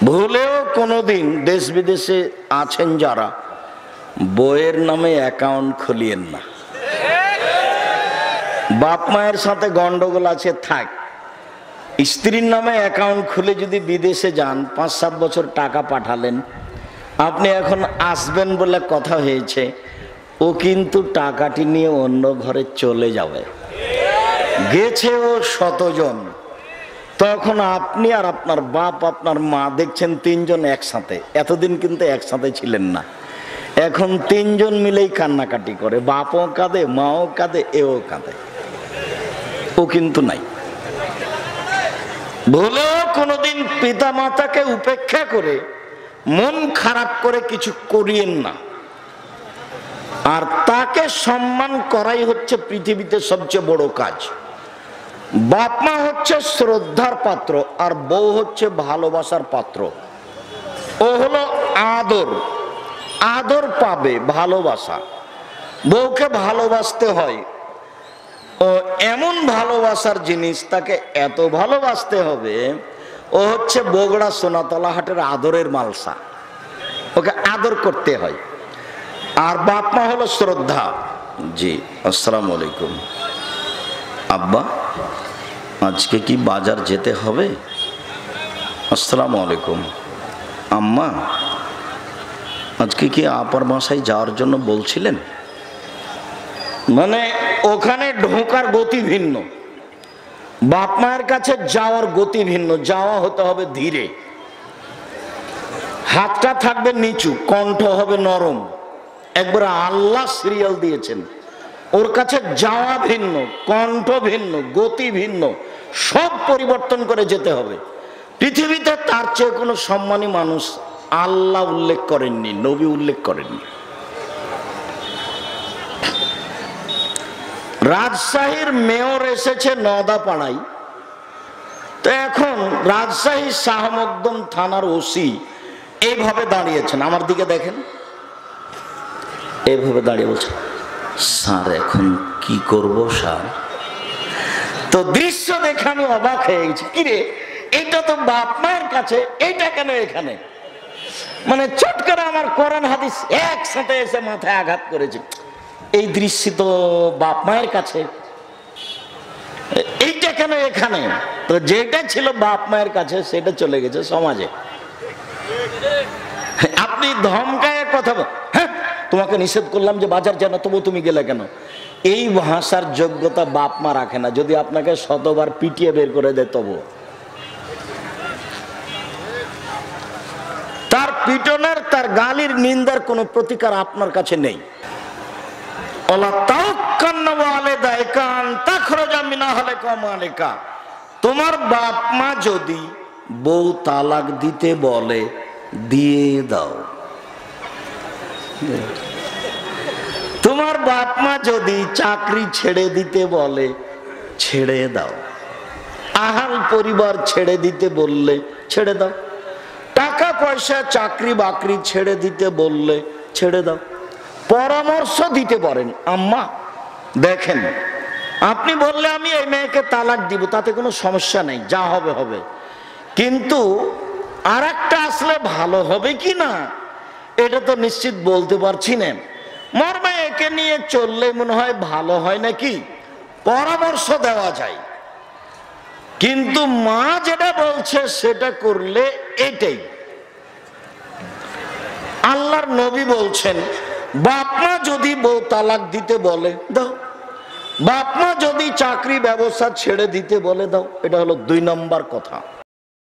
ভুলেও কোনোদিন দেশ বিদেশে আছেন যারা, বইয়ের নামে অ্যাকাউন্ট খুলিয়েন না। বাপ মায়ের সাথে গন্ডগোল আছে, থাক। স্ত্রীর নামে অ্যাকাউন্ট খুলে যদি বিদেশে যান, 5-7 বছর টাকা পাঠালেন, আপনি এখন আসবেন বলে কথা হয়েছে, ও কিন্তু টাকাটি নিয়ে অন্য ঘরে চলে যাবে। গেছে ও 100 জন, তখন আপনি আর আপনার বাপ আপনার মা দেখছেন 3 জন একসাথে। এতদিন কিন্তু একসাথে ছিলেন না, এখন 3 জন মিলেই কান্নাকাটি করে, বাপও কাঁদে, মাও কাঁদে, এও কাঁদে, ও কিন্তু নাই। ভুলেও কোনোদিন পিতা মাতাকে উপেক্ষা করে মন খারাপ করে কিছু করিয়েন না। আর তাকে সম্মান করাই হচ্ছে পৃথিবীতে সবচেয়ে বড় কাজ। বাপ মা হচ্ছে শ্রদ্ধার পাত্র, আর বউ হচ্ছে ভালোবাসার পাত্র। ও হলো আদর, আদর পাবে ভালোবাসা। বউকে ভালোবাসতে হয়, ও এমন ভালোবাসার জিনিস, তাকে এত ভালোবাসতে হবে, ও হচ্ছে বগুড়া সোনাতলা হাটের আদরের মালসা, ওকে আদর করতে হয়। আর বাপ মা হলো শ্রদ্ধা। জি, আসসালামু আলাইকুম। আব্বা, আজকে কি বাজার যেতে হবে? আসসালামু আলাইকুম। আম্মা, আজকে কি আপার বাসায় যাওয়ার জন্য বলছিলেন? মানে ওখানে ঢোকার গতি ভিন্ন, বাপ মায়ের কাছে যাওয়ার গতি ভিন্ন। যাওয়া হতে হবে ধীরে, হাতটা থাকবে নিচু, কণ্ঠ হবে নরম। একবার আল্লাহ সিরিয়াল দিয়েছেন, ওর কাছে যাওয়া ভিন্ন, কণ্ঠ ভিন্ন, গতি ভিন্ন, সব পরিবর্তন করে যেতে হবে। পৃথিবীতে তার চেয়ে কোনো সম্মানী মানুষ আল্লাহ উল্লেখ করেননি, নবী উল্লেখ করেননি। রাজশাহীর মেয়র এসেছে নওদাপাড়ায়, তো এখন রাজশাহী শাহ মকদুম থানার ওসি এইভাবে দাঁড়িয়েছেন, আমার দিকে দেখেন, এইভাবে দাঁড়িয়ে বলছে, স্যার এখন কি করব স্যার? তো দৃশ্য দেখে আমি অবাক হয়ে গেছি, কিরে এটা তো বাপ মায়ের কাছে, এইটা কেন এখানে? মানে চট করে আমার কোরআন হাদিস একসাথে এসে মাথায় আঘাত করেছে। এই দৃশ্য তো বাপ মায়ের কাছে, এইটা কেন এখানে? তো যেটা ছিল বাপ মায়ের কাছে সেটা চলে গেছে সমাজে। আপনি ধমকায় কথা, হ্যাঁ তোমাকে নিষেধ করলাম যে বাজার যেন, তবু তুমি গেলে কেন? এই ভাষার যোগ্যতা বাপ মা রাখে না, যদি আপনাকে শতবার পিটিয়ে বের করে দেয় তবু। তার পিটনের, তার গালির, নিন্দার কোনো প্রতিকার আপনার কাছে নেই। তোমার বাপ মা যদি বউ তালাক দিতে বলে, দিয়ে দাও। তোমার বাপ মা যদি চাকরি ছেড়ে দিতে বলে, ছেড়ে দাও। আহাল পরিবার ছেড়ে দিতে বললে ছেড়ে দাও। টাকা পয়সা চাকরি বাকরি ছেড়ে দিতে বললে ছেড়ে দাও। পরামর্শ দিতে পারেন, আম্মা দেখেন আপনি বললে আমি এই মেয়েকে তালাক দিব, তাতে কোনো সমস্যা নেই, যা হবে হবে, কিন্তু আর একটা আসলে ভালো হবে কি না এটা তো নিশ্চিত বলতে পারছি না। মর্মে একে নিয়ে চললে মনে হয় ভালো হয় নাকি, পরামর্শ দেওয়া যায়। কিন্তু মা যেটা বলছে সেটা করলে এটাই। আল্লাহর নবী বলছেন, বাপ মা যদি বউ তালাক দিতে বলে দাও, বাপ মা যদি চাকরি ব্যবসা ছেড়ে দিতে বলে দাও। এটা হলো 2 নম্বর কথা।